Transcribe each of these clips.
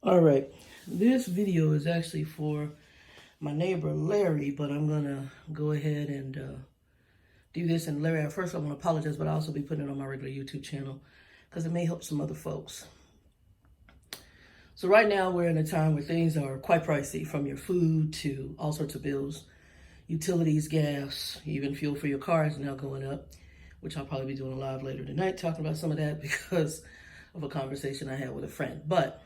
All right, this video is actually for my neighbor Larry, but I'm gonna go ahead and do this. And Larry, at first I want to apologize, but I'll also be putting it on my regular YouTube channel because it may help some other folks. So right now we're in a time where things are quite pricey, from your food to all sorts of bills, utilities, gas, even fuel for your car is now going up, which I'll probably be doing a live later tonight talking about some of that because of a conversation I had with a friend. But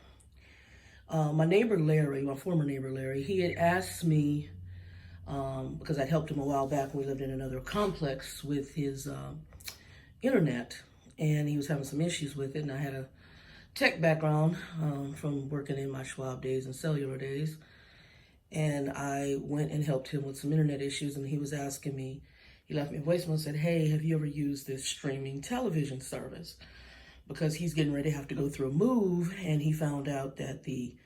my neighbor Larry, my former neighbor Larry, he had asked me, because I'd helped him a while back when we lived in another complex with his internet, and he was having some issues with it, and I had a tech background from working in my Schwab days and cellular days, and I went and helped him with some internet issues, and he was asking me, he left me a voicemail and said, hey, have you ever used this streaming television service? Because he's getting ready to have to go through a move, and he found out that the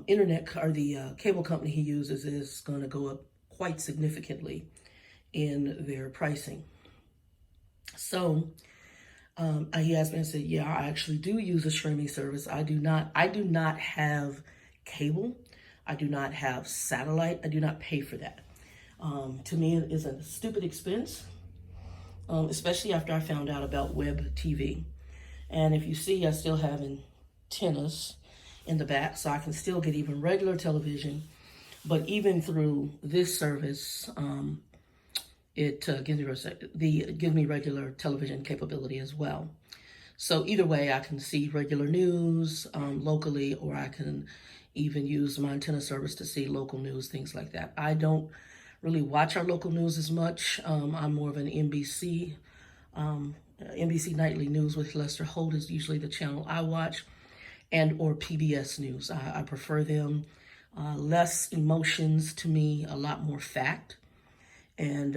internet or the cable company he uses is going to go up quite significantly in their pricing. So he asked me, I said, yeah, I actually do use a streaming service. I do not have cable. I do not have satellite. I do not pay for that. To me, it is a stupid expense, especially after I found out about web TV. And if you see, I still have antennas in the back, so I can still get even regular television. But even through this service, it gives me regular television capability as well. So either way, I can see regular news locally, or I can even use my antenna service to see local news, things like that. I don't really watch our local news as much. I'm more of an NBC Nightly News with Lester Holt is usually the channel I watch, and or PBS News. I prefer them. Less emotions to me, a lot more fact, and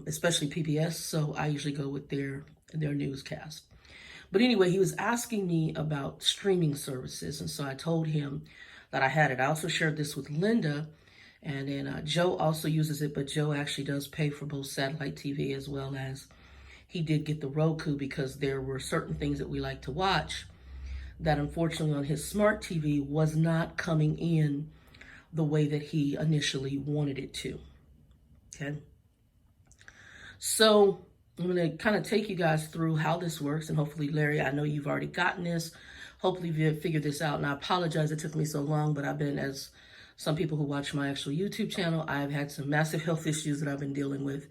especially PBS, so I usually go with their newscast. But anyway, he was asking me about streaming services, and so I told him that I had it. I also shared this with Linda, and then Joe also uses it, but Joe actually does pay for both satellite TV as well as he did get the Roku, because there were certain things that we like to watch that unfortunately on his smart TV was not coming in the way that he initially wanted it to. Okay. So I'm going to kind of take you guys through how this works, and hopefully, Larry, I know you've already gotten this. Hopefully you've figured this out, and I apologize it took me so long, but I've been, as some people who watch my actual YouTube channel, I've had some massive health issues that I've been dealing with.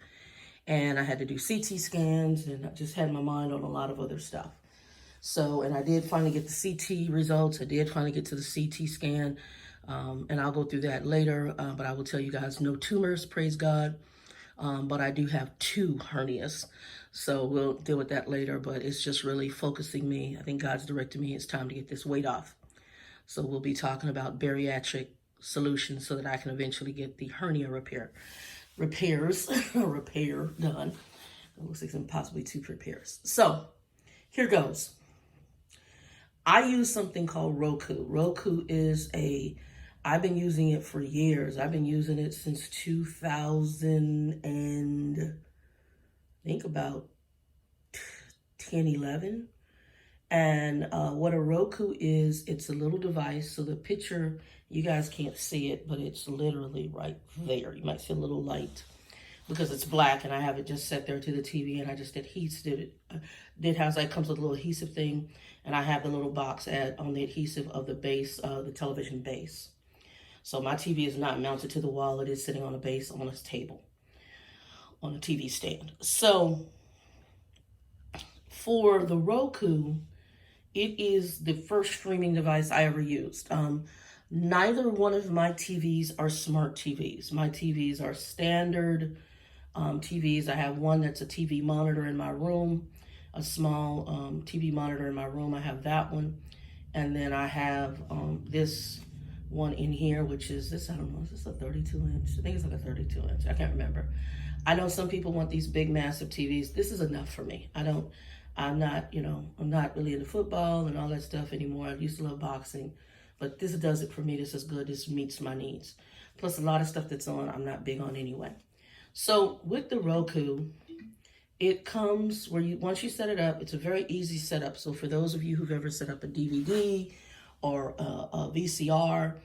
And I had to do CT scans, and I just had my mind on a lot of other stuff. So, and I did finally get the CT results. I did finally get to the CT scan, and I'll go through that later. But I will tell you guys, no tumors, praise God. But I do have 2 hernias. So we'll deal with that later, but it's just really focusing me. I think God's directed me. It's time to get this weight off. So we'll be talking about bariatric solutions so that I can eventually get the hernia repair done. It looks like some possibly 2 repairs. So here goes. I use something called Roku. Roku is I've been using it for years. I've been using it since 2000 and I think about 10, 11. And what a Roku is, it's a little device. So the picture, you guys can't see it, but it's literally right there. You might see a little light because it's black, and I have it just set there to the TV, and I just did how it comes with a little adhesive thing, and I have the little box on the adhesive of the base, the television base. So my TV is not mounted to the wall. It is sitting on a base on a table, on a TV stand. So for the Roku, it is the first streaming device I ever used. Neither one of my TVs are smart TVs. My TVs are standard TVs. I have one that's a TV monitor in my room, a small TV monitor in my room. I have that one. And then I have this one in here, which is this, I don't know, is this a 32 inch? I think it's like a 32 inch. I can't remember. I know some people want these big, massive TVs. This is enough for me. I'm not really into football and all that stuff anymore. I used to love boxing, but this does it for me. This is good. This meets my needs. Plus a lot of stuff that's on, I'm not big on anyway. So with the Roku, it comes where once you set it up, it's a very easy setup. So for those of you who've ever set up a DVD or a VCR.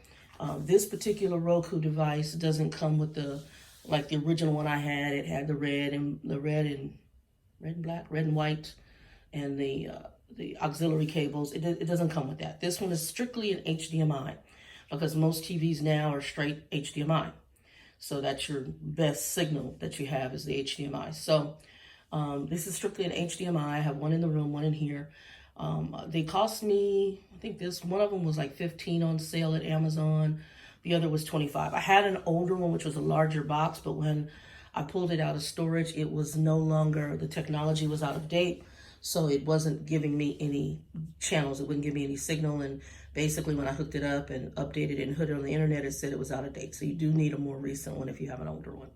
This particular Roku device doesn't come with the original one I had. It had the red and black, red and white, and the auxiliary cables. It doesn't come with that. This one is strictly an HDMI, because most TVs now are straight HDMI. So that's your best signal that you have is the HDMI. So this is strictly an HDMI. I have one in the room, one in here. They cost me, I think one of them was like $15 on sale at Amazon. The other was $25. I had an older one, which was a larger box, but when I pulled it out of storage, it was no longer, the technology was out of date. So it wasn't giving me any channels. It wouldn't give me any signal. And basically when I hooked it up and updated it and put it on the internet, it said it was out of date. So you do need a more recent one if you have an older one.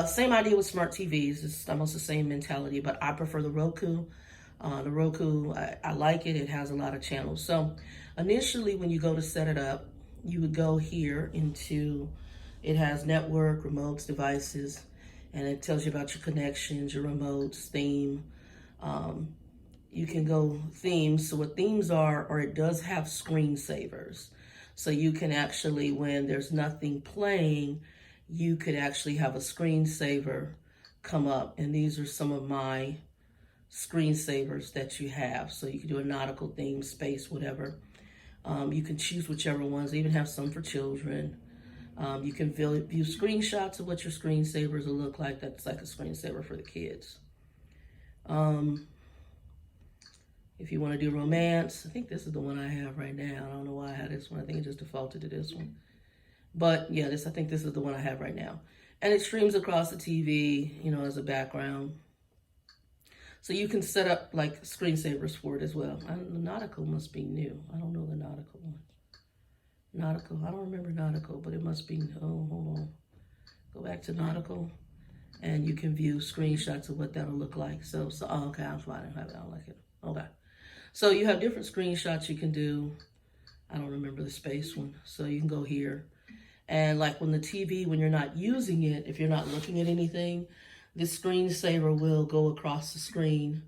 Same idea with smart TVs. It's almost the same mentality, but I prefer the Roku. The Roku, I like it. It has a lot of channels. So initially when you go to set it up, you would go here into, it has network, remotes, devices, and it tells you about your connections, your remotes, theme. You can go themes. So what themes are, or it does have screensavers. So you can actually, when there's nothing playing, you could actually have a screensaver come up. And these are some of my screensavers that you have. So you can do a nautical theme, space, whatever. You can choose whichever ones. They even have some for children. You can view screenshots of what your screensavers will look like. That's like a screensaver for the kids. If you want to do romance, I think this is the one I have right now. I don't know why I had this one. I think it just defaulted to this one. But yeah, I think this is the one I have right now. And it streams across the TV, you know, as a background. So you can set up like screensavers for it as well. The nautical must be new. I don't know the nautical one. Nautical, I don't remember nautical, but it must be, oh, hold on. Go back to nautical and you can view screenshots of what that'll look like. So oh, okay, I'm fine. I don't like it. Okay. So you have different screenshots you can do. I don't remember the space one. So you can go here. And like when the TV, when you're not using it, if you're not looking at anything, this screensaver will go across the screen.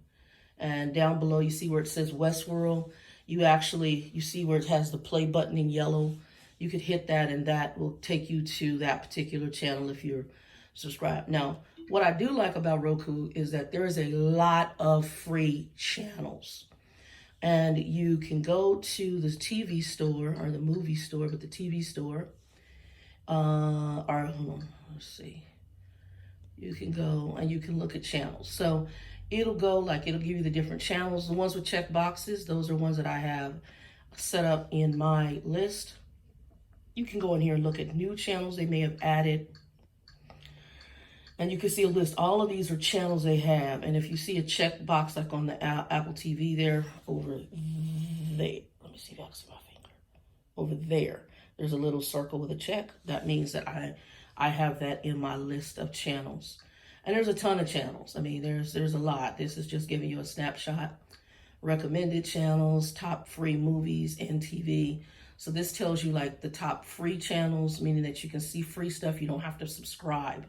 And down below, you see where it says Westworld. You see where it has the play button in yellow. You could hit that and that will take you to that particular channel if you're subscribed. Now, what I do like about Roku is that there is a lot of free channels. And you can go to the TV store or the movie store, but the TV store, hold on, let's see. You can go and you can look at channels. So it'll give you the different channels. The ones with check boxes, those are ones that I have set up in my list. You can go in here and look at new channels they may have added. And you can see a list. All of these are channels they have. And if you see a check box like on the Apple TV there, over there. Let me see if I can see my finger. Over there, there's a little circle with a check. That means that I have that in my list of channels. And there's a ton of channels. I mean, there's a lot. This is just giving you a snapshot. Recommended channels, top free movies and TV. So this tells you like the top free channels, meaning that you can see free stuff. You don't have to subscribe.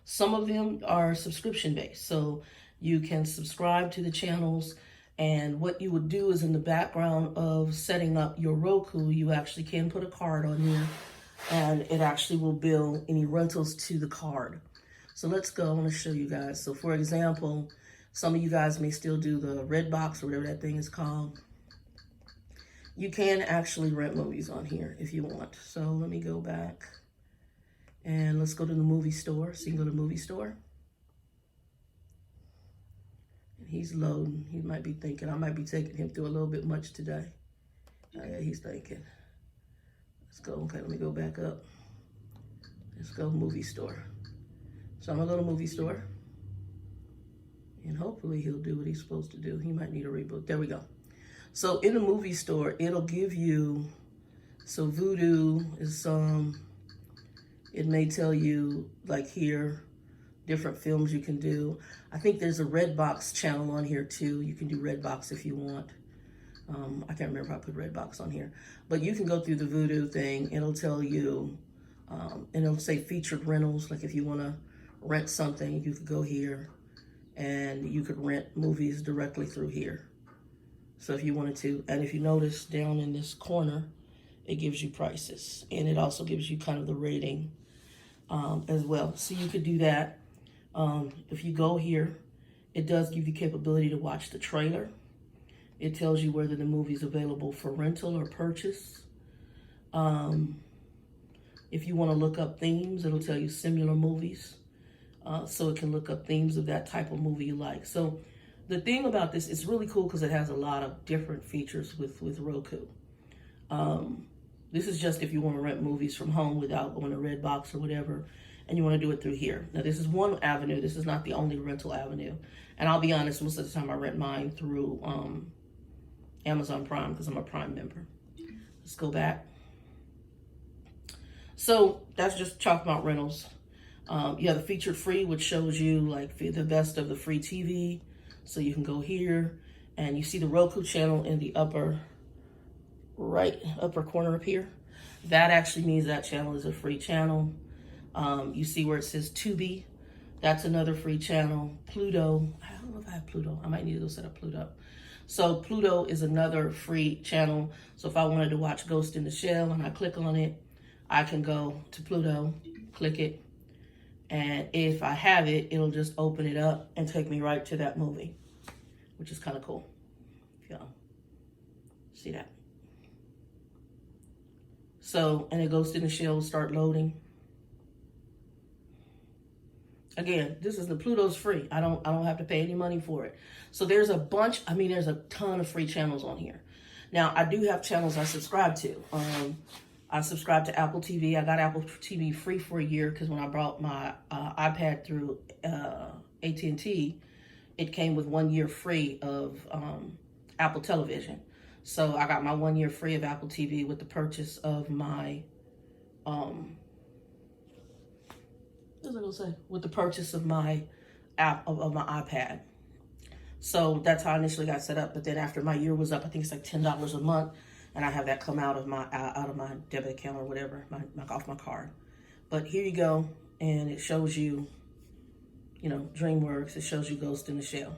Some of them are subscription based. So you can subscribe to the channels. And what you would do is in the background of setting up your Roku, you actually can put a card on here. And it actually will bill any rentals to the card. So let's go. I want to show you guys. So for example, some of you guys may still do the red box or whatever that thing is called. You can actually rent movies on here if you want. So let me go back and let's go to the movie store. So you can go to the movie store. And he's loading. He might be thinking, I might be taking him through a little bit much today. Oh, yeah, he's thinking. Let's go. Okay, let me go back up. Let's go movie store. So I'm gonna go to movie store. And hopefully he'll do what he's supposed to do. He might need a reboot. There we go. So in the movie store, it'll give you, so Vudu is it may tell you like here, different films you can do. I think there's a Redbox channel on here too. You can do Redbox if you want. I can't remember if I put Redbox on here, but you can go through the Vudu thing. It'll tell you, and it'll say featured rentals. Like if you want to rent something, you could go here and you could rent movies directly through here. So if you wanted to, and if you notice down in this corner, it gives you prices, and it also gives you kind of the rating as well. So you could do that. If you go here, it does give you capability to watch the trailer. It tells you whether the movie's available for rental or purchase. If you want to look up themes, it'll tell you similar movies. So it can look up themes of that type of movie you like. So the thing about this, it's really cool because it has a lot of different features with Roku. This is just if you want to rent movies from home without going to Redbox or whatever, and you want to do it through here. Now, this is one avenue. This is not the only rental avenue. And I'll be honest, most of the time I rent mine through Amazon Prime because I'm a Prime member. Let's go back. So that's just talking about rentals. You have the featured free, which shows you like the best of the free TV. So you can go here and you see the Roku channel in the upper corner up here. That actually means that channel is a free channel. You see where it says Tubi. That's another free channel. Pluto. I don't know if I have Pluto. I might need to go set up Pluto. So Pluto is another free channel. So if I wanted to watch Ghost in the Shell and I click on it, I can go to Pluto, click it, and if I have it, it'll just open it up and take me right to that movie, which is kind of cool. Y'all see that? So, and it goes in the shell, start loading. Again, this is the Pluto's free. I don't have to pay any money for it. So there's a bunch, there's a ton of free channels on here. Now, I do have channels I subscribe to. I subscribe to Apple TV. I got Apple TV free for a year because when I brought my iPad through AT&T, it came with 1 year free of Apple Television. So I got my 1 year free of Apple TV with the purchase of my, with the purchase of my app of my iPad. So that's how I initially got set up. But then after my year was up, I think it's like $10 a month, and I have that come out of my debit account or whatever, off my card. But here you go, and it shows you, DreamWorks. It shows you Ghost in the Shell,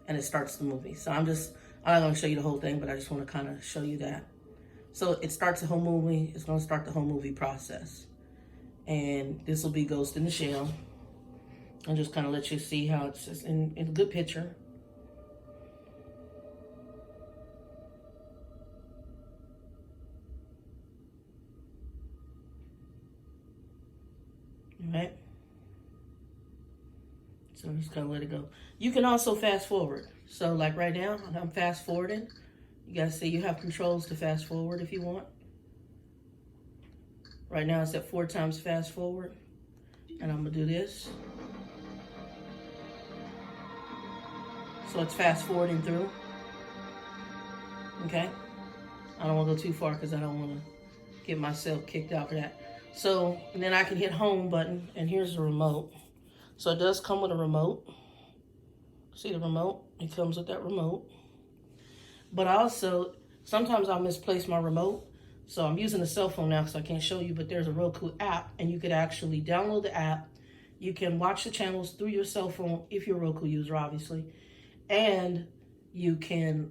and it starts the movie. So I'm not going to show you the whole thing, but I just want to kind of show you that. So it starts the whole movie. It's going to start the whole movie process. And this will be Ghost in the Shell. And just kind of let you see how it's just in a good picture. All right. So I'm just going to let it go. You can also fast forward. So like right now, I'm fast forwarding. You guys see you have controls to fast forward if you want. Right now it's at 4 times fast forward. And I'm going to do this. So it's fast forwarding through. Okay. I don't want to go too far because I don't want to get myself kicked out for that. So, and then I can hit home button, and here's the remote. So it does come with a remote. See the remote? It comes with that remote. But also, sometimes I'll misplace my remote. So I'm using a cell phone now because I can't show you, but there's a Roku app, and you could actually download the app. You can watch the channels through your cell phone if you're a Roku user, obviously. And you can,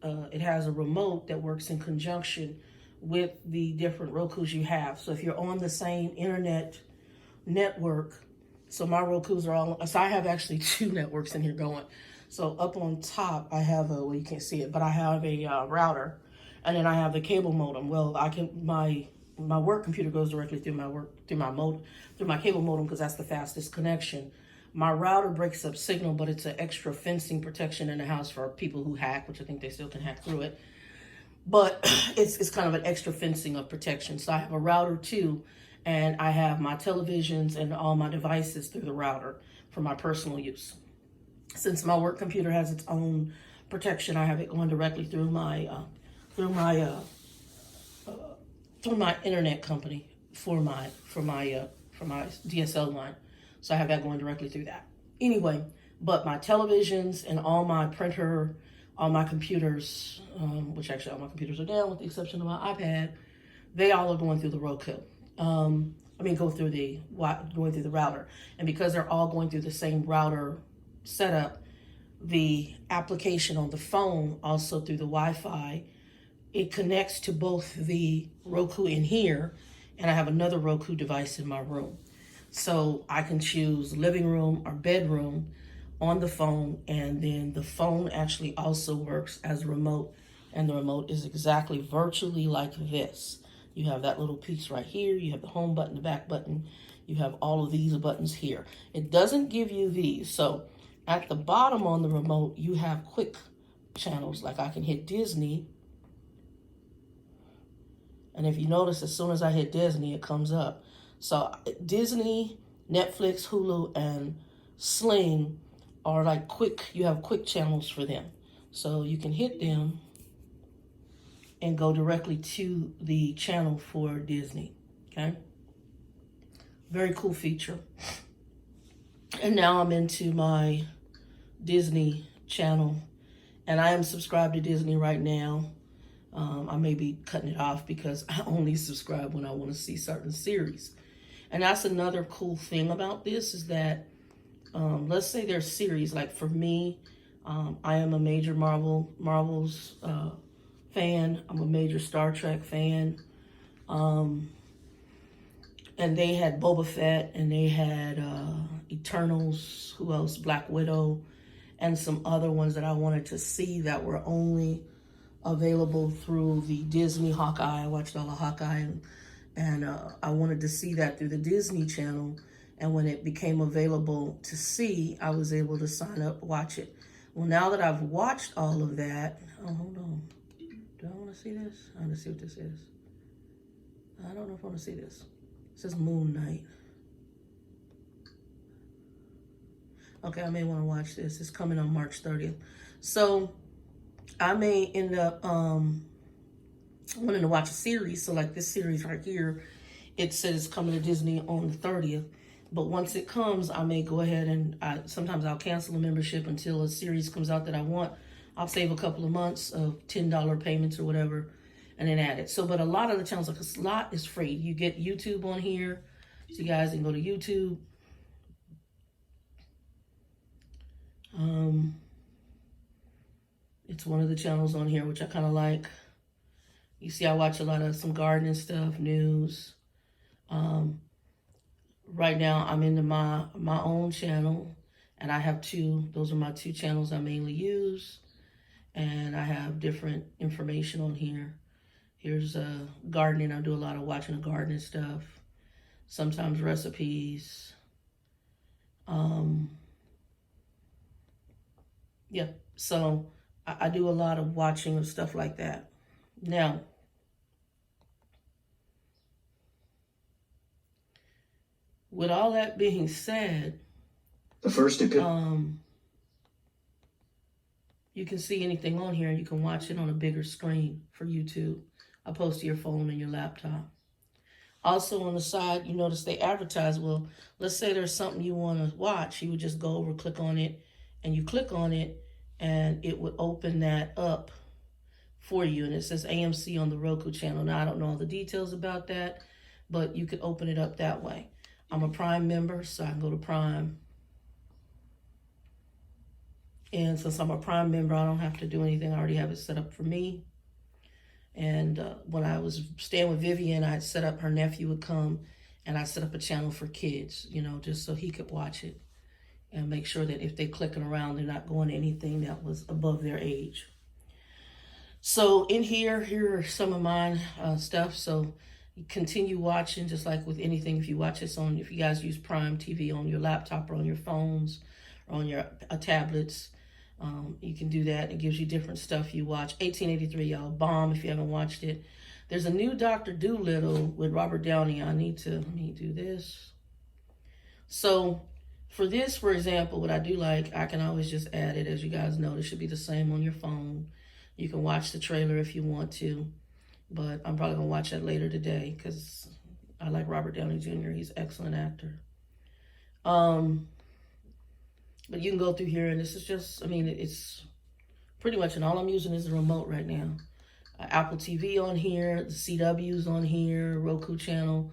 it has a remote that works in conjunction with the different Rokus you have. So if you're on the same internet network, so my Rokus are all, so I have actually 2 networks in here going. So up on top, I have a, well, you can't see it, but I have a router, and then I have the cable modem. Well, I can, my work computer goes directly through my cable modem because that's the fastest connection. My router breaks up signal, but it's an extra fencing protection in the house for people who hack, which I think they still can hack through it. But it's kind of an extra fencing of protection. So I have a router too, and I have my televisions and all my devices through the router for my personal use. Since my work computer has its own protection, I have it going directly through my internet company for my DSL line. So I have that going directly through that. Anyway, but my televisions and all my printer, all my computers, which actually all my computers are down with the exception of my iPad, they all are going through the Roku. Going through the router. And because they're all going through the same router setup, the application on the phone, also through the Wi-Fi. It connects to both the Roku in here, and I have another Roku device in my room. So I can choose living room or bedroom on the phone, and then the phone actually also works as a remote, and the remote is exactly virtually like this. You have that little piece right here, you have the home button, the back button, you have all of these buttons here. It doesn't give you these. So at the bottom on the remote, you have quick channels, like I can hit Disney. And if you notice, as soon as I hit Disney, it comes up. So Disney, Netflix, Hulu, and Sling are like quick, you have quick channels for them. So you can hit them and go directly to the channel for Disney, okay? Very cool feature. And now I'm into my Disney channel, and I am subscribed to Disney right now. I may be cutting it off because I only subscribe when I want to see certain series. And that's another cool thing about this is that, let's say there's series, like for me, I am a major Marvel's fan. I'm a major Star Trek fan. And they had Boba Fett, and they had Eternals, who else? Black Widow, and some other ones that I wanted to see that were only available through the Disney Hawkeye. I watched all of Hawkeye, and I wanted to see that through the Disney Channel. And when it became available to see, I was able to sign up, watch it. Well, now that I've watched all of that, oh, hold on. Do I want to see this? I want to see what this is. I don't know if I want to see this. It says Moon Knight. Okay, I may want to watch this. It's coming on March 30th. So I may end up wanting to watch a series. So like this series right here, it says it's coming to Disney on the 30th. But once it comes, I may go ahead and sometimes I'll cancel a membership until a series comes out that I want. I'll save a couple of months of $10 payments or whatever, and then add it. So, but a lot of the channels, like a lot is free. You get YouTube on here. So you guys can go to YouTube. It's one of the channels on here, which I kind of like. You see, I watch a lot of some gardening stuff, news. Right now, I'm into my own channel, and I have two. Those are my two channels I mainly use, and I have different information on here. Here's gardening. I do a lot of watching the gardening stuff. Sometimes recipes. Yeah, so I do a lot of watching of stuff like that. Now, with all that being said, the first you can see anything on here. You can watch it on a bigger screen for YouTube, opposed to your phone and your laptop. Also on the side, you notice they advertise, well, let's say there's something you want to watch. You would just go over, click on it, and you click on it, and it would open that up for you. And it says AMC on the Roku channel. Now, I don't know all the details about that, but you could open it up that way. I'm a Prime member, so I can go to Prime. And since I'm a Prime member, I don't have to do anything. I already have it set up for me. And when I was staying with Vivian, I had set up, her nephew would come, and I set up a channel for kids, you know, just so he could watch it and make sure that if they're clicking around, they're not going to anything that was above their age. So in here are some of mine stuff. So you continue watching, just like with anything. If you watch this on, if you guys use Prime TV on your laptop or on your phones or on your tablets, you can do that. It gives you different stuff you watch. 1883, y'all, bomb if you haven't watched it. There's a new Dr. Dolittle with Robert Downey. Let me do this. So for this, for example, what I do like, I can always just add it. As you guys know, it should be the same on your phone. You can watch the trailer if you want to, but I'm probably gonna watch that later today because I like Robert Downey Jr. He's an excellent actor. But you can go through here, and this is just, it's pretty much, and all I'm using is the remote right now. Apple TV on here, the CW's on here, Roku channel.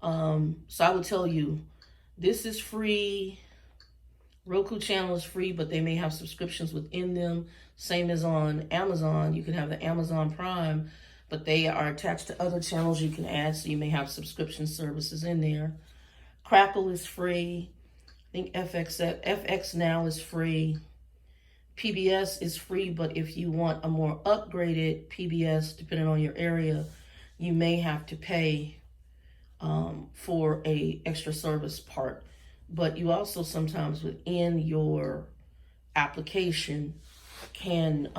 So I would tell you, this is free. Roku channel is free, but they may have subscriptions within them. Same as on Amazon. You can have the Amazon Prime, but they are attached to other channels you can add, so you may have subscription services in there. Crackle is free. I think FX Now is free. PBS is free, but if you want a more upgraded PBS, depending on your area, you may have to pay for a extra service part. But you also sometimes within your application can,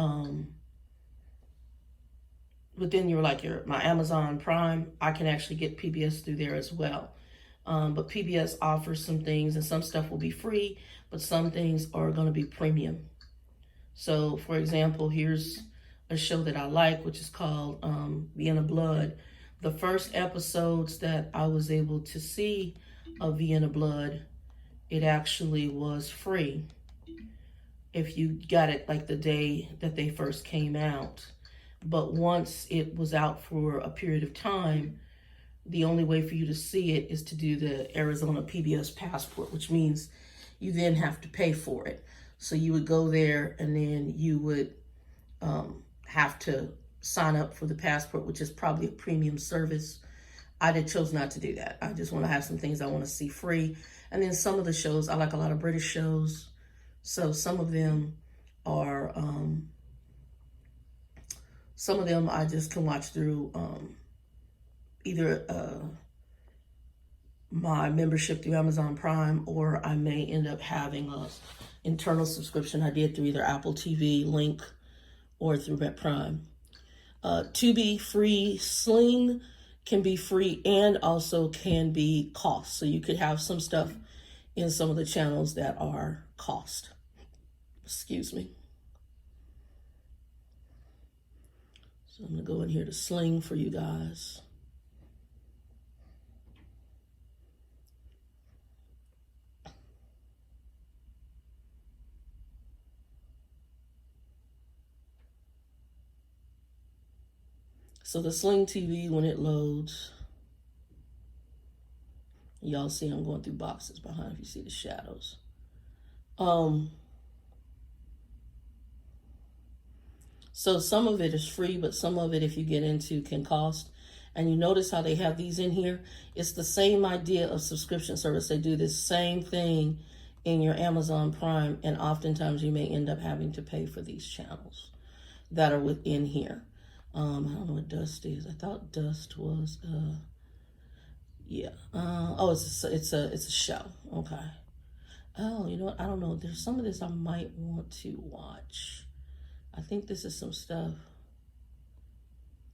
within your, my Amazon Prime, I can actually get PBS through there as well. But PBS offers some things, and some stuff will be free, but some things are going to be premium. So, for example, here's a show that I like, which is called Vienna Blood. The first episodes that I was able to see of Vienna Blood, it actually was free if you got it like the day that they first came out. But once it was out for a period of time, the only way for you to see it is to do the Arizona PBS passport, which means you then have to pay for it. So you would go there and then you would have to sign up for the passport, which is probably a premium service. I chose not to do that. I just want to have some things I want to see free. And then some of the shows, I like a lot of British shows. So some of them are, some of them I just can watch through either my membership through Amazon Prime, or I may end up having a internal subscription I did through either Apple TV, Link, or through Prime. Tubi free, Sling can be free and also can be cost. So you could have some stuff in some of the channels that are cost. Excuse me. So I'm going to go in here to Sling for you guys. So the Sling TV, when it loads, y'all see I'm going through boxes behind if you see the shadows. So some of it is free, but some of it, if you get into, can cost. And you notice how they have these in here? It's the same idea of subscription service. They do this same thing in your Amazon Prime, and oftentimes you may end up having to pay for these channels that are within here. I don't know what Dust is. I thought Dust was, yeah. Oh, it's a show. Okay. Oh, you know what? I don't know. There's some of this I might want to watch. I think this is some stuff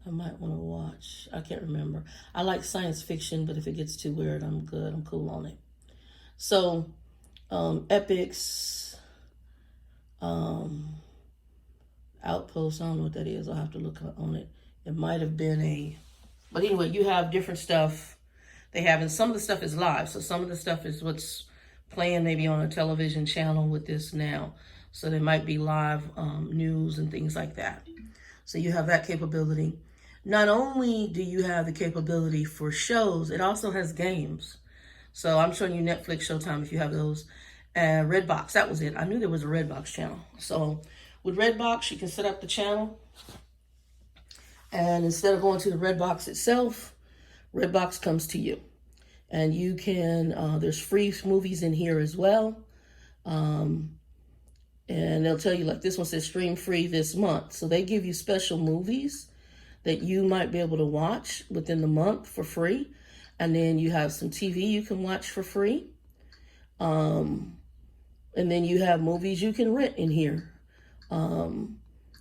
I might want to watch. I can't remember. I like science fiction, but if it gets too weird, I'm good. I'm cool on it. So, Epics, Outpost, I don't know what that is. I'll have to look on it. It might have been but anyway, you have different stuff they have, and some of the stuff is live. So some of the stuff is what's playing maybe on a television channel with this now. So there might be live news and things like that. So you have that capability. Not only do you have the capability for shows, it also has games. So I'm showing you Netflix, Showtime, if you have those. And Redbox, that was it. I knew there was a Redbox channel. So with Redbox, you can set up the channel. And instead of going to the Redbox itself, Redbox comes to you. And you can, there's free movies in here as well. And they'll tell you, like this one says stream free this month. So they give you special movies that you might be able to watch within the month for free. And then you have some TV you can watch for free. And then you have movies you can rent in here. And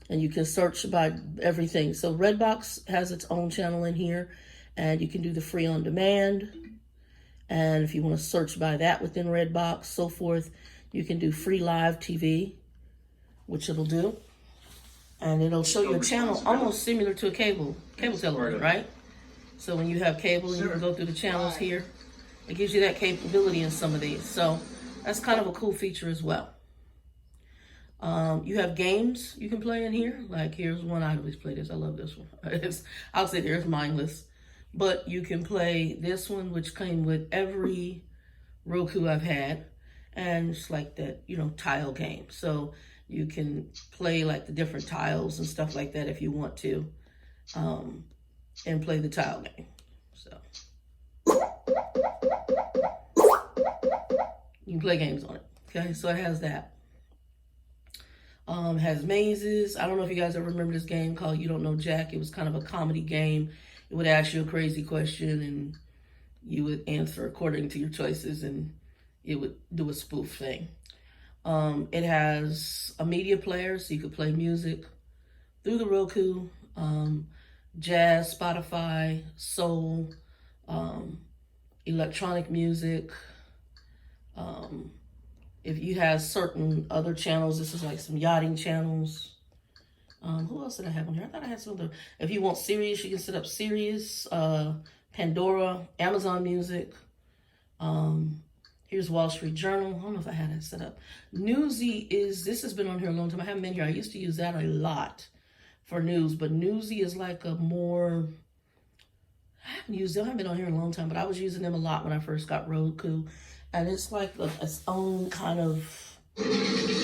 you can search by everything. So Redbox has its own channel in here. And you can do the free on demand. And if you want to search by that within Redbox, so forth, you can do free live TV, which it'll do. And it'll show you a channel almost similar to a cable television, right? So when you have cable and you can go through the channels here, it gives you that capability in some of these. So that's kind of a cool feature as well. You have games you can play in here. Like here's one, I always play this. I love this one. I'll say there's mindless. But you can play this one, which came with every Roku I've had. and it's like that, you know, tile game. So you can play like the different tiles and stuff like that if you want to, and play the tile game. So you can play games on it. Okay, so it has that. Has mazes. I don't know if you guys ever remember this game called You Don't Know Jack. It was kind of a comedy game. It would ask you a crazy question and you would answer according to your choices, and it would do a spoof thing. It has a media player, so you could play music through the Roku, jazz, Spotify, soul, electronic music. If you have certain other channels, this is like some yachting channels. Who else did I have on here? I thought I had some other. If you want Sirius, you can set up Sirius, Pandora, Amazon Music. Here's Wall Street Journal. I don't know if I had it set up. Newsy this has been on here a long time. I haven't been here. I used to use that a lot for news, but Newsy is like a more, I haven't been on here in a long time, but I was using them a lot when I first got Roku. And it's like its own kind of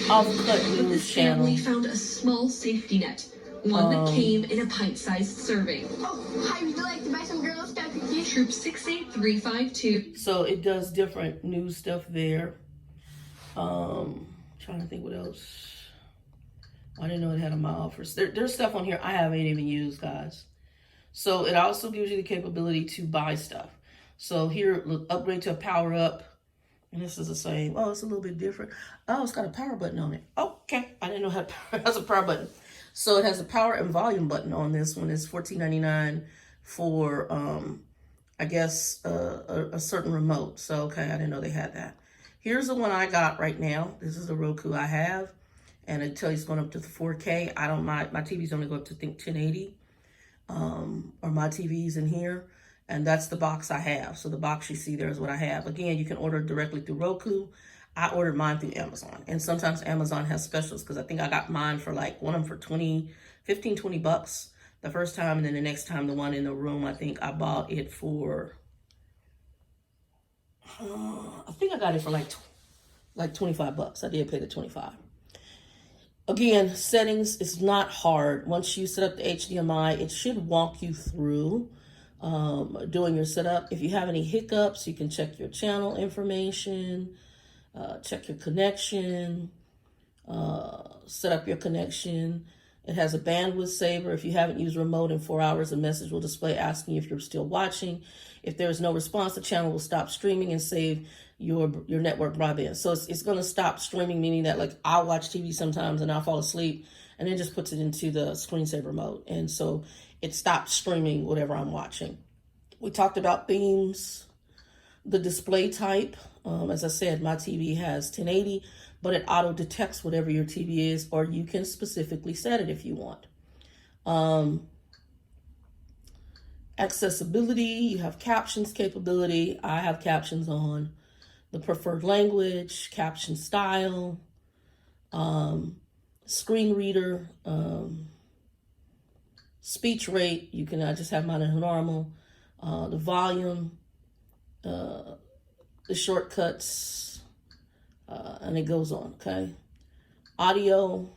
off-cut news channel. Family found a small safety net, one that came in a pint-sized serving. Oh, hi, would you like to buy some Girl Scout cookies? Troop 68352. So it does different news stuff there. Trying to think what else. I didn't know it had on my offers. There's stuff on here I haven't even used, guys. So it also gives you the capability to buy stuff. So here, look, upgrade to a power up. And this is the same. Oh, it's a little bit different. Oh, it's got a power button on it. Okay. I didn't know it has a power button. So it has a power and volume button on this one. It's $14.99 for, I guess, a certain remote. So, okay, I didn't know they had that. Here's the one I got right now. This is the Roku I have. And it tells you it's going up to the 4K. I don't mind. My TV's only go up to, I think, 1080. Or my TV's in here. And that's the box I have. So the box you see there is what I have. Again, you can order directly through Roku. I ordered mine through Amazon. And sometimes Amazon has specials because I think I got mine for like one of them for 20 bucks the first time. And then the next time, the one in the room, I think I bought it for, I think I got it for like 25 bucks. I did pay the 25. Again, settings is not hard. Once you set up the HDMI, it should walk you through doing your setup. If you have any hiccups, you can check your channel information, check your connection, set up your connection. It has a bandwidth saver. If you haven't used remote in 4 hours, a message will display asking if you're still watching. If there is no response, the channel will stop streaming and save your network broadband. So it's going to stop streaming, meaning that like I'll watch TV sometimes and I'll fall asleep and it just puts it into the screensaver mode. And so it stops streaming whatever I'm watching. We talked about themes, the display type. As I said, my TV has 1080, but it auto detects whatever your TV is, or you can specifically set it if you want. Accessibility, you have captions capability. I have captions on. The preferred language, caption style, screen reader, speech rate, you can just have mine in normal, the volume, the shortcuts, and it goes on, okay? Audio,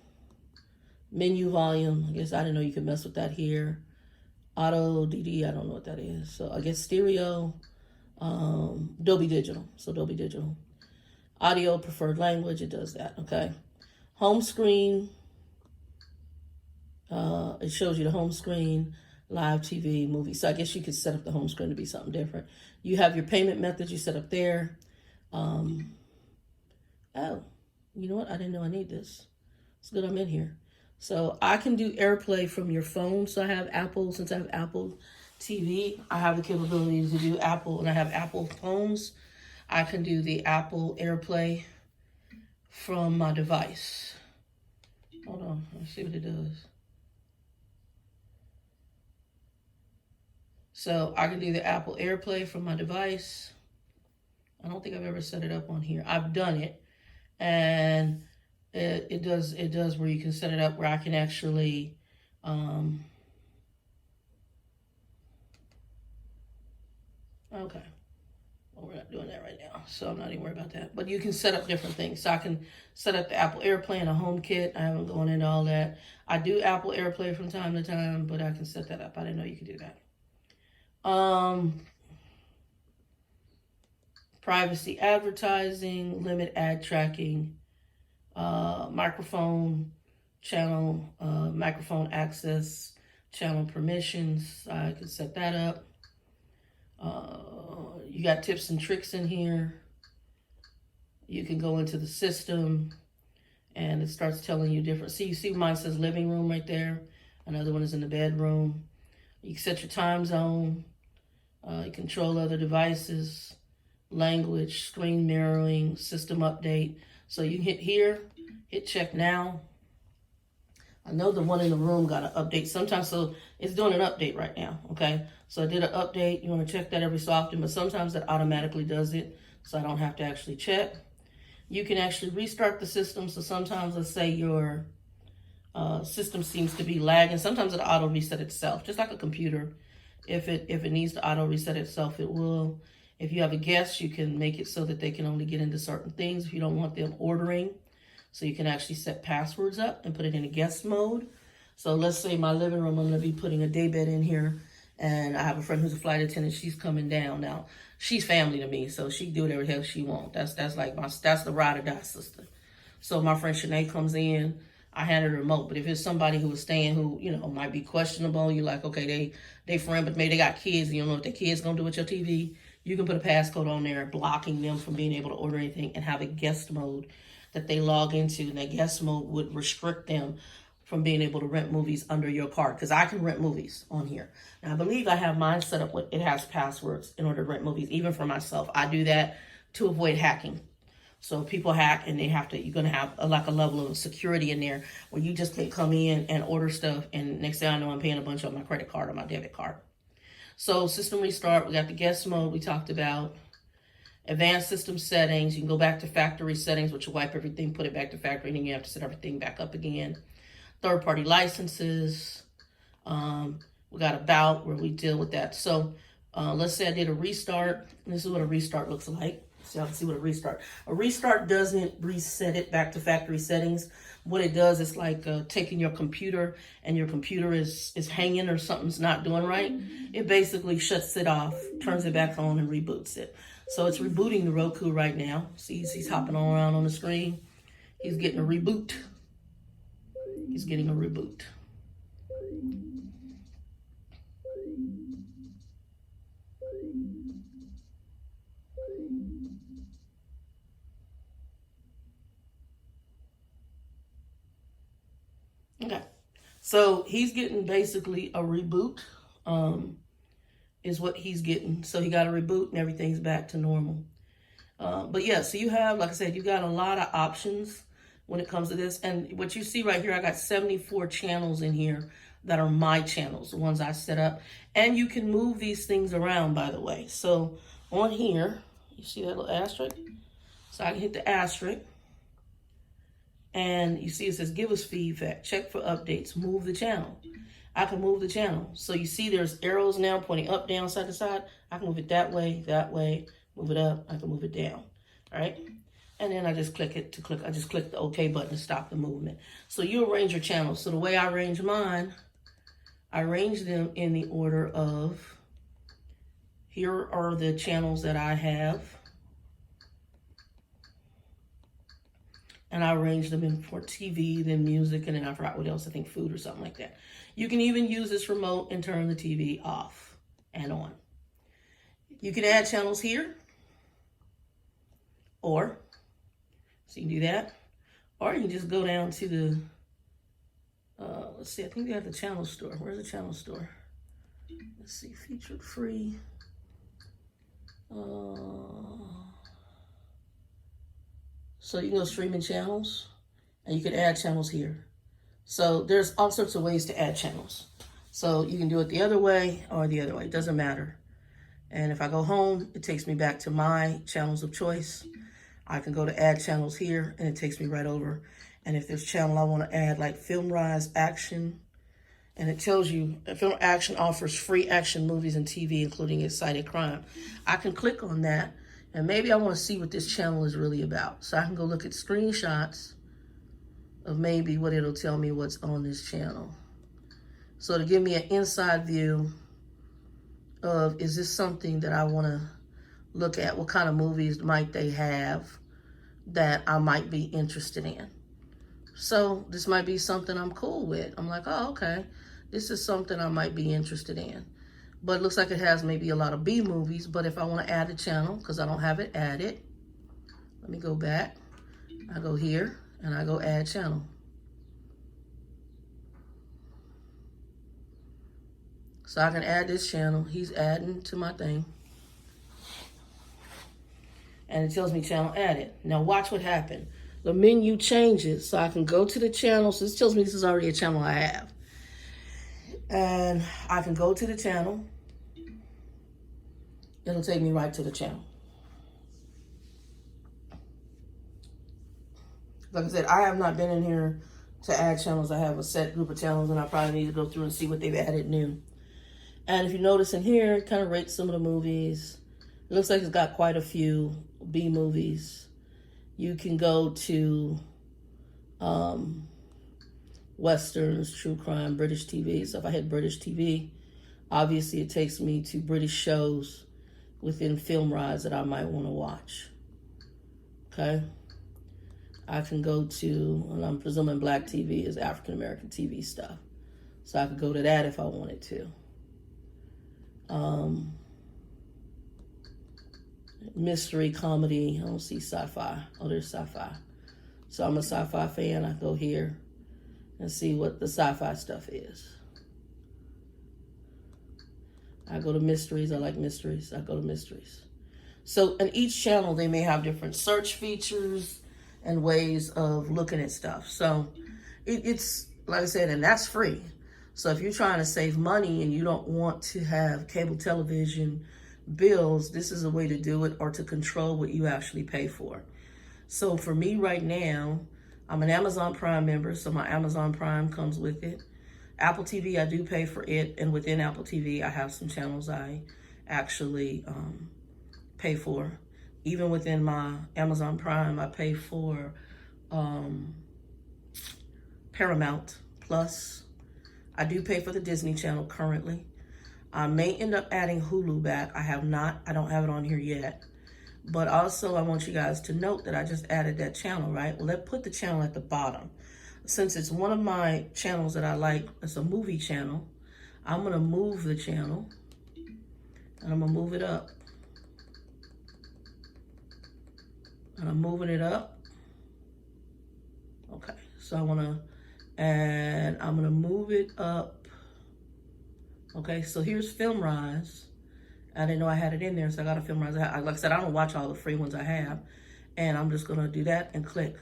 menu volume, I guess I didn't know you could mess with that here. Auto, DD, I don't know what that is. So I guess stereo, Dolby Digital, so Dolby Digital. Audio, preferred language, it does that, okay? Home screen, it shows you the home screen, live TV, movie. So I guess you could set up the home screen to be something different. You have your payment methods you set up there. Oh, you know what? I didn't know I need this. It's good I'm in here. So I can do Airplay from your phone. So I have Apple, since I have Apple TV, I have the capability to do Apple, and I have Apple phones. I can do the Apple Airplay from my device. Hold on, let's see what it does. So I can do the Apple Airplay from my device. I don't think I've ever set it up on here. I've done it, and it does where you can set it up where I can actually okay. Well, we're not doing that right now, so I'm not even worried about that. But you can set up different things. So I can set up the Apple Airplay and a HomeKit. I haven't gone into all that. I do Apple Airplay from time to time, but I can set that up. I didn't know you could do that. Privacy advertising, limit ad tracking, microphone channel, microphone access, channel permissions. I can set that up. You got tips and tricks in here. You can go into the system and it starts telling you different. See, you see mine says living room right there. Another one is in the bedroom. You can set your time zone. You control other devices, language, screen mirroring, system update. So you can hit here, hit check now. I know the one in the room got an update sometimes, so it's doing an update right now, okay? So I did an update. You want to check that every so often, but sometimes that automatically does it, so I don't have to actually check. You can actually restart the system, so sometimes, let's say your system seems to be lagging. Sometimes it'll auto reset itself, just like a computer. If it needs to auto reset itself, it will. If you have a guest, you can make it so that they can only get into certain things if you don't want them ordering. So you can actually set passwords up and put it in a guest mode. So let's say my living room, I'm going to be putting a daybed in here. And I have a friend who's a flight attendant. She's coming down now. She's family to me, so she can do whatever the hell she wants. That's like that's the ride or die sister. So my friend Shanae comes in. I hand her the remote. But if it's somebody who is staying who, might be questionable, you're like, okay, they friend, but maybe they got kids. And you don't know what their kids going to do with your TV. You can put a passcode on there blocking them from being able to order anything and have a guest mode that they log into. And that guest mode would restrict them from being able to rent movies under your card. Because I can rent movies on here. Now, I believe I have mine set up with, it has passwords in order to rent movies, even for myself. I do that to avoid hacking. So people hack and you're going to have a level of security in there where you just can't come in and order stuff. And next thing I know, I'm paying a bunch on my credit card or my debit card. So system restart, we got the guest mode we talked about. Advanced system settings, you can go back to factory settings, which will wipe everything, put it back to factory, and then you have to set everything back up again. Third-party licenses. We got about where we deal with that. So let's say I did a restart. This is what a restart looks like. So y'all can see what a restart doesn't reset it back to factory settings. What it does is like taking your computer and your computer is hanging or something's not doing right. It basically shuts it off, turns it back on, and reboots it. So it's rebooting the Roku right now. See, he's hopping all around on the screen. He's getting a reboot. He's getting a reboot. Okay, so he's getting basically a reboot, is what he's getting. So he got a reboot and everything's back to normal. But yeah, so you have, like I said, you got a lot of options when it comes to this. And what you see right here, I got 74 channels in here that are my channels, the ones I set up. And you can move these things around, by the way. So on here, you see that little asterisk? So I can hit the asterisk. And you see it says, give us feedback, check for updates, move the channel. I can move the channel. So you see there's arrows now pointing up, down, side to side. I can move it that way, move it up, I can move it down, all right? And then I just click it I just click the OK button to stop the movement. So you arrange your channels. So the way I arrange mine, I arrange them in the order of, here are the channels that I have. And I arrange them in for TV, then music, and then I forgot what else, I think food or something like that. You can even use this remote and turn the TV off and on. You can add channels here, or, so you can do that, or you can just go down to the, let's see, I think they have the channel store. Where's the channel store? Let's see, featured free. So you can go streaming channels, and you can add channels here. So there's all sorts of ways to add channels. So you can do it the other way or the other way, it doesn't matter. And if I go home, it takes me back to my channels of choice. I can go to add channels here, and it takes me right over. And if there's channel I want to add, like Film Rise Action, and it tells you Film Action offers free action movies and TV, including exciting crime. I can click on that And maybe I want to see what this channel is really about. So I can go look at screenshots of maybe what it'll tell me what's on this channel. So to give me an inside view of, is this something that I want to look at? What kind of movies might they have that I might be interested in? So this might be something I'm cool with. I'm like, oh, okay, this is something I might be interested in. But it looks like it has maybe a lot of B movies. But if I want to add a channel, because I don't have it added, let me go back. I go here and I go add channel. So I can add this channel. He's adding to my thing. And it tells me channel added. Now watch what happened. The menu changes, so I can go to the channel. So this tells me this is already a channel I have. And I can go to the channel. It'll take me right to the channel. Like I said, I have not been in here to add channels. I have a set group of channels, and I probably need to go through and see what they've added new. And if you notice in here, it kind of rates some of the movies. It looks like it's got quite a few B movies. You can go to Westerns, true crime, British TV. So if I hit British TV, obviously it takes me to British shows within film rides that I might want to watch. Okay. I can go to, and I'm presuming Black TV is African American TV stuff. So I could go to that if I wanted to. Mystery, comedy, I don't see sci-fi. Oh, there's sci-fi. So I'm a sci-fi fan. I go here and see what the sci-fi stuff is. I go to mysteries. I like mysteries. I go to mysteries. So in each channel, they may have different search features and ways of looking at stuff. So it's, like I said, and that's free. So if you're trying to save money and you don't want to have cable television bills, this is a way to do it, or to control what you actually pay for. So for me right now, I'm an Amazon Prime member, so my Amazon Prime comes with it. Apple TV, I do pay for it, and within Apple TV, I have some channels I actually pay for. Even within my Amazon Prime, I pay for Paramount Plus. I do pay for the Disney Channel currently. I may end up adding Hulu back. I don't have it on here yet. But also, I want you guys to note that I just added that channel, right? Well, let's put the channel at the bottom. Since it's one of my channels that I like, it's a movie channel, I'm going to move the channel, and I'm going to move it up. And I'm moving it up. Okay, so I'm going to move it up. Okay, so here's Film Rise. I didn't know I had it in there, so I got a Film Rise. Like I said, I don't watch all the free ones I have. And I'm just going to do that and click.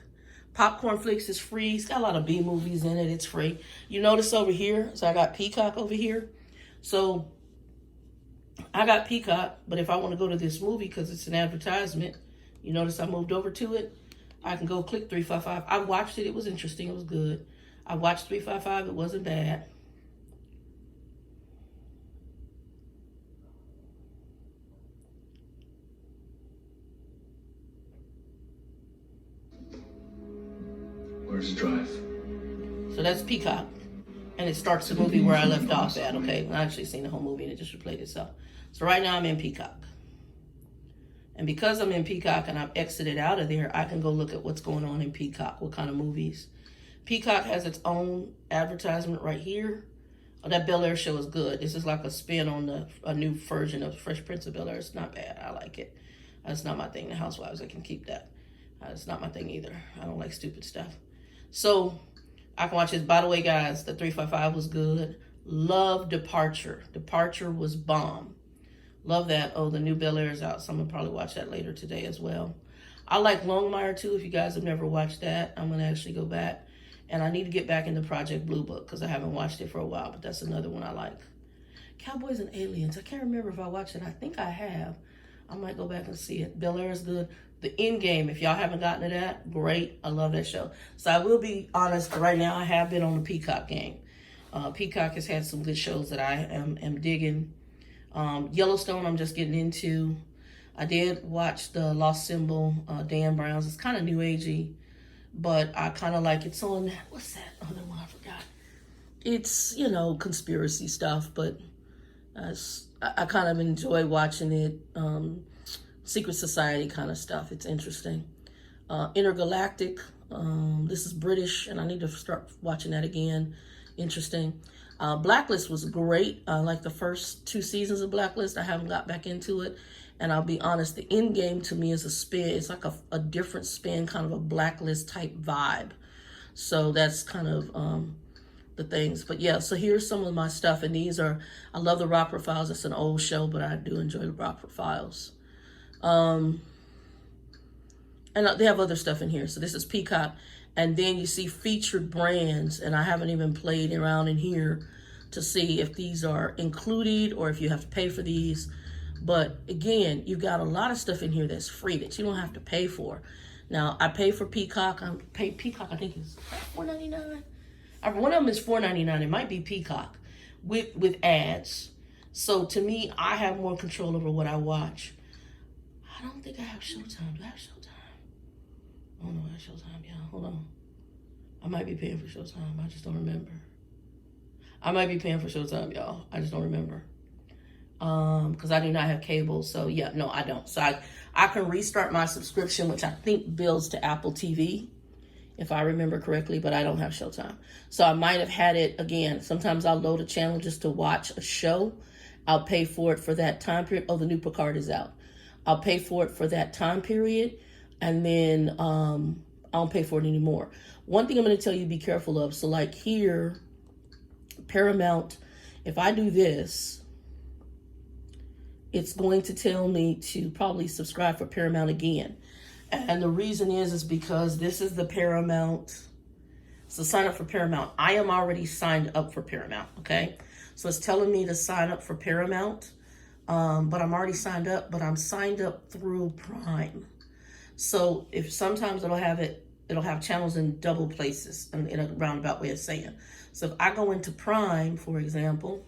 Popcorn Flicks is free. It's got a lot of B movies in it. It's free. You notice over here, so I got Peacock over here. So I got Peacock, but if I want to go to this movie because it's an advertisement, you notice I moved over to it. I can go click 355. I watched it. It was interesting. It was good. I watched 355. It wasn't bad. Where's Drive? So that's Peacock. And it starts the movie where I left off at, okay? I actually seen the whole movie and it just replayed itself. So right now I'm in Peacock. And because I'm in Peacock and I've exited out of there, I can go look at what's going on in Peacock, what kind of movies. Peacock has its own advertisement right here. Oh, that Bel Air show is good. This is like a spin on a new version of Fresh Prince of Bel Air. It's not bad. I like it. That's not my thing. The Housewives, I can keep that. It's not my thing either. I don't like stupid stuff. So I can watch this. By the way, guys, the 355 was good. Love Departure. Departure was bomb. Love that. Oh, the new Bel Air is out, so I'm going to probably watch that later today as well. I like Longmire, too. If you guys have never watched that, I'm going to actually go back. And I need to get back into Project Blue Book because I haven't watched it for a while, but that's another one I like. Cowboys and Aliens. I can't remember if I watched it. I think I have. I might go back and see it. Bel Air is good. The Endgame, if y'all haven't gotten to that, great. I love that show. So I will be honest, right now I have been on the Peacock game. Peacock has had some good shows that I am digging. Yellowstone, I'm just getting into. I did watch the Lost Symbol, Dan Brown's. It's kind of new agey, but I kind of like it's on, what's that other one? I forgot. It's, you know, conspiracy stuff, but I kind of enjoy watching it. Secret Society kind of stuff. It's interesting. Intergalactic. This is British, and I need to start watching that again. Interesting. Blacklist was great. I like the first 2 seasons of Blacklist. I haven't got back into it. And I'll be honest, the end game to me is a spin. It's like a different spin, kind of a Blacklist type vibe. So that's kind of the things. But yeah, so here's some of my stuff. And these are, I love the Rockford Files. It's an old show, but I do enjoy the Rockford Files. And they have other stuff in here. So this is Peacock. And then you see featured brands. And I haven't even played around in here to see if these are included or if you have to pay for these. But again, you've got a lot of stuff in here that's free that you don't have to pay for. Now, I pay for Peacock. I pay Peacock, I think it's $4.99. One of them is $4.99. It might be Peacock with ads. So to me, I have more control over what I watch. I don't think I have Showtime. Do I have Showtime? I don't know if I have Showtime, y'all. Hold on. I might be paying for Showtime. I just don't remember. I might be paying for Showtime, y'all. I just don't remember. Because I do not have cable. So yeah, no, I don't. So I can restart my subscription, which I think bills to Apple TV, if I remember correctly, but I don't have Showtime. So I might have had it again. Sometimes I'll load a channel just to watch a show. I'll pay for it for that time period. Oh, the new Picard is out. I'll pay for it for that time period, and then I don't pay for it anymore. One thing I'm going to tell you, be careful of. So like here, Paramount, if I do this, it's going to tell me to probably subscribe for Paramount again. And the reason is because this is the Paramount. So sign up for Paramount. I am already signed up for Paramount, okay? So it's telling me to sign up for Paramount, but I'm already signed up, but I'm signed up through Prime. So if sometimes it'll have channels in double places, in a roundabout way of saying. So if I go into Prime, for example,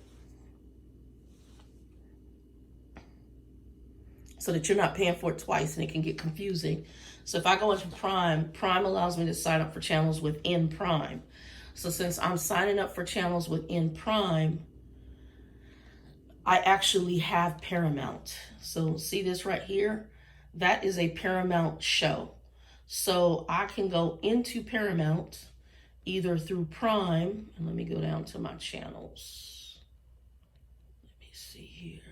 so that you're not paying for it twice and it can get confusing. So if I go into Prime, Prime allows me to sign up for channels within Prime. So since I'm signing up for channels within Prime, I actually have Paramount. So see this right here? That is a Paramount show. So I can go into Paramount either through Prime, and let me go down to my channels. Let me see here.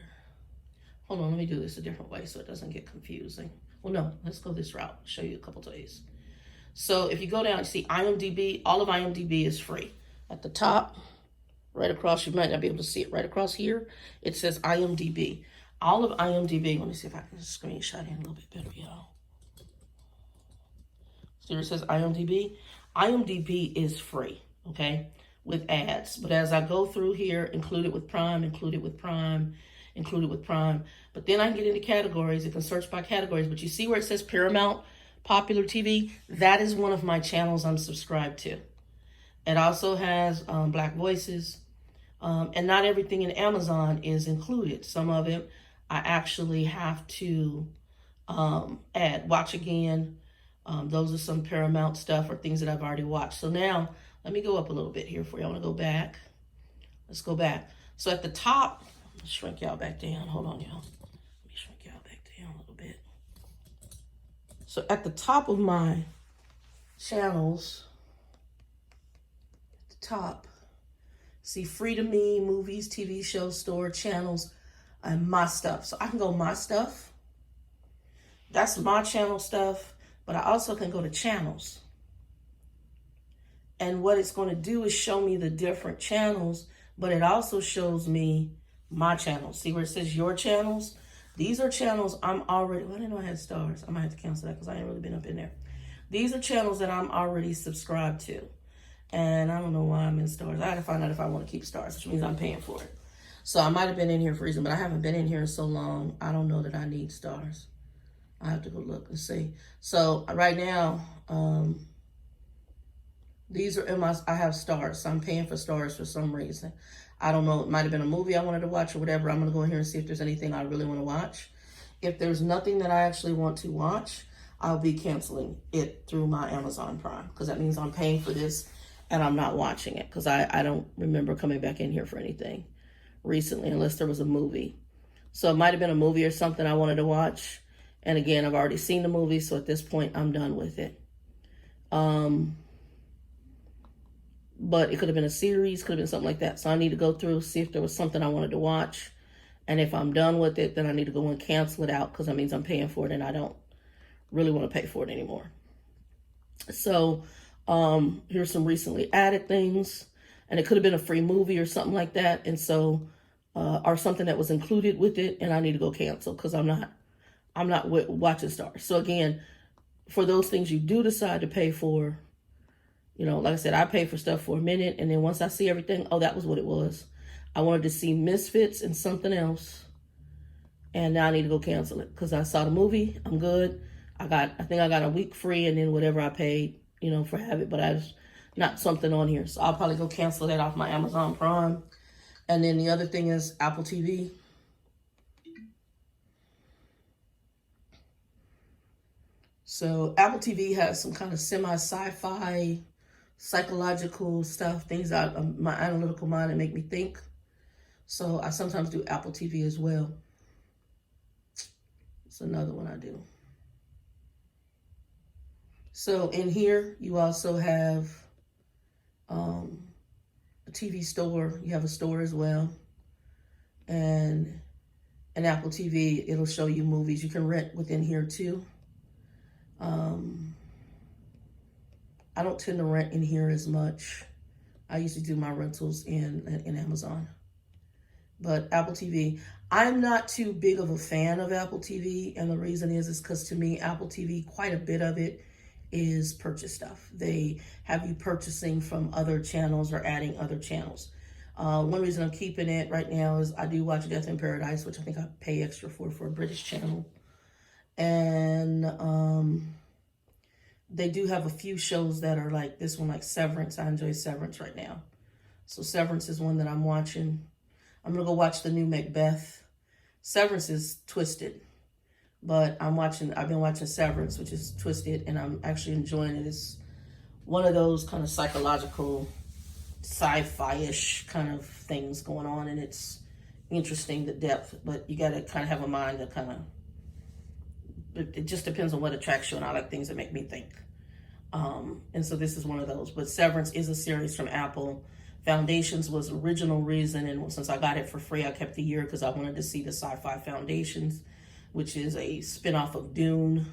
Hold on, let me do this a different way so it doesn't get confusing. Well, no, let's go this route. I'll show you a couple ways. So if you go down, you see IMDb, all of IMDb is free. At the top, right across, you might not be able to see it, right across here, it says IMDb. All of IMDb, let me see if I can screenshot it a little bit better, y'all. So it says IMDb. IMDb is free, okay, with ads. But as I go through here, included with Prime, included with Prime, included with Prime. But then I can get into categories. It can search by categories. But you see where it says Paramount Popular TV? That is one of my channels I'm subscribed to. It also has Black Voices. And not everything in Amazon is included. Some of it I actually have to add. Watch again. Those are some Paramount stuff or things that I've already watched. So now, let me go up a little bit here for you. I want to go back. Let's go back. So at the top, shrink y'all back down. Hold on, y'all. Let me shrink y'all back down a little bit. So at the top of my channels, at the top, see Free to Me, movies, TV shows, store, channels, and my stuff. So I can go my stuff. That's my channel stuff. But I also can go to channels. And what it's going to do is show me the different channels, but it also shows me my channels. See where it says your channels? These are channels I'm already, well, I didn't know I had stars. I might have to cancel that because I ain't really been up in there. These are channels that I'm already subscribed to. And I don't know why I'm in stars. I had to find out if I want to keep stars, which means I'm paying for it. So I might have been in here for a reason, but I haven't been in here in so long. I don't know that I need stars. I have to go look and see. So right now, these are in my, I have stars. So I'm paying for stars for some reason. I don't know. It might have been a movie I wanted to watch or whatever. I'm going to go in here and see if there's anything I really want to watch. if there's nothing that I actually want to watch, I'll be canceling it through my Amazon Prime, because that means I'm paying for this and I'm not watching it, because I don't remember coming back in here for anything recently unless there was a movie. So it might have been a movie or something I wanted to watch. And again, I've already seen the movie, so at this point, I'm done with it. But it could have been a series, could have been something like that. So I need to go through, see if there was something I wanted to watch. And if I'm done with it, then I need to go and cancel it out, because that means I'm paying for it and I don't really want to pay for it anymore. So here's some recently added things. And it could have been a free movie or something like that. And so, or something that was included with it, and I need to go cancel, because I'm not watching stars. So again, for those things you do decide to pay for, you know, like I said, I pay for stuff for a minute, and then once I see everything, oh, that was what it was. I wanted to see Misfits and something else, and now I need to go cancel it, because I saw the movie. I'm good. I think I got a week free, and then whatever I paid, you know, for have it, but I just not something on here. So I'll probably go cancel that off my Amazon Prime. And then the other thing is Apple TV. So Apple TV has some kind of semi-sci-fi, psychological stuff, things out of my analytical mind that make me think. So I sometimes do Apple TV as well. It's another one I do. So in here, you also have a TV store. You have a store as well. And an Apple TV, it'll show you movies. You can rent within here too. I don't tend to rent in here as much. I usually do my rentals in Amazon. But Apple TV, I'm not too big of a fan of Apple TV. And the reason is because to me, Apple TV, quite a bit of it is purchase stuff. They have you purchasing from other channels or adding other channels. One reason I'm keeping it right now is I do watch Death in Paradise, which I think I pay extra for a British channel. And they do have a few shows that are like this one, like Severance. I enjoy Severance right now. So Severance is one that I'm watching. I'm going to go watch the new Macbeth. Severance is twisted, but I've been watching Severance, which is twisted, and I'm actually enjoying it. It's one of those kind of psychological, sci-fi-ish kind of things going on, and it's interesting, the depth, but you got to kind of have a mind that kind of, it just depends on what attracts you, and I like things that make me think. And so this is one of those. But Severance is a series from Apple. Foundations was the original reason, and since I got it for free, I kept the year because I wanted to see the Sci-Fi Foundations, which is a spinoff of Dune.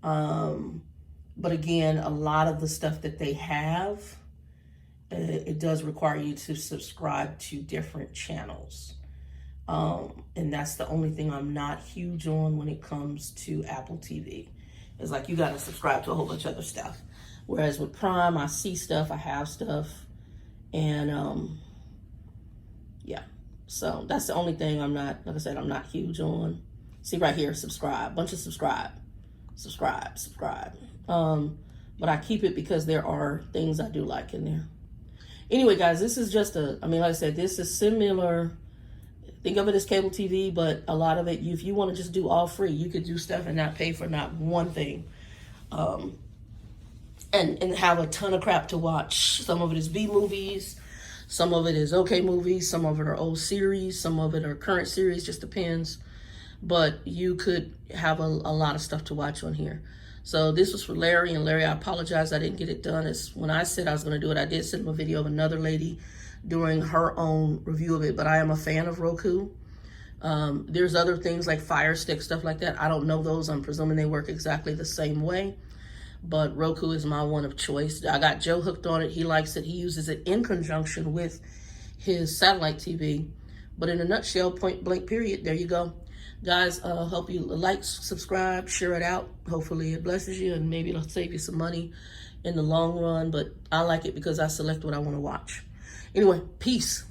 But again, a lot of the stuff that they have, it does require you to subscribe to different channels. And that's the only thing I'm not huge on when it comes to Apple TV. It's like you got to subscribe to a whole bunch of other stuff. Whereas with Prime, I see stuff, I have stuff. And yeah, so that's the only thing I'm not, like I said, I'm not huge on. See right here, subscribe, bunch of subscribe. But I keep it because there are things I do like in there. Anyway, guys, this is just like I said, this is similar. Think of it as cable TV, but a lot of it, if you want to just do all free, you could do stuff and not pay for not one thing. And have a ton of crap to watch. Some of it is B movies, some of it is okay movies, some of it are old series, some of it are current series, just depends. But you could have a lot of stuff to watch on here. So this was for Larry, and Larry, I apologize I didn't get it done. It's when I said I was going to do it, I did send him a video of another lady doing her own review of it, but I am a fan of Roku. There's other things like Fire Stick, stuff like that. I don't know those. I'm presuming they work exactly the same way, but Roku is my one of choice. I got Joe hooked on it. He likes it. He uses it in conjunction with his satellite TV. But in a nutshell, point blank period, there you go. Guys, hope you like, subscribe, share it out. Hopefully it blesses you, and maybe it'll save you some money in the long run. But I like it because I select what I want to watch. Anyway, peace.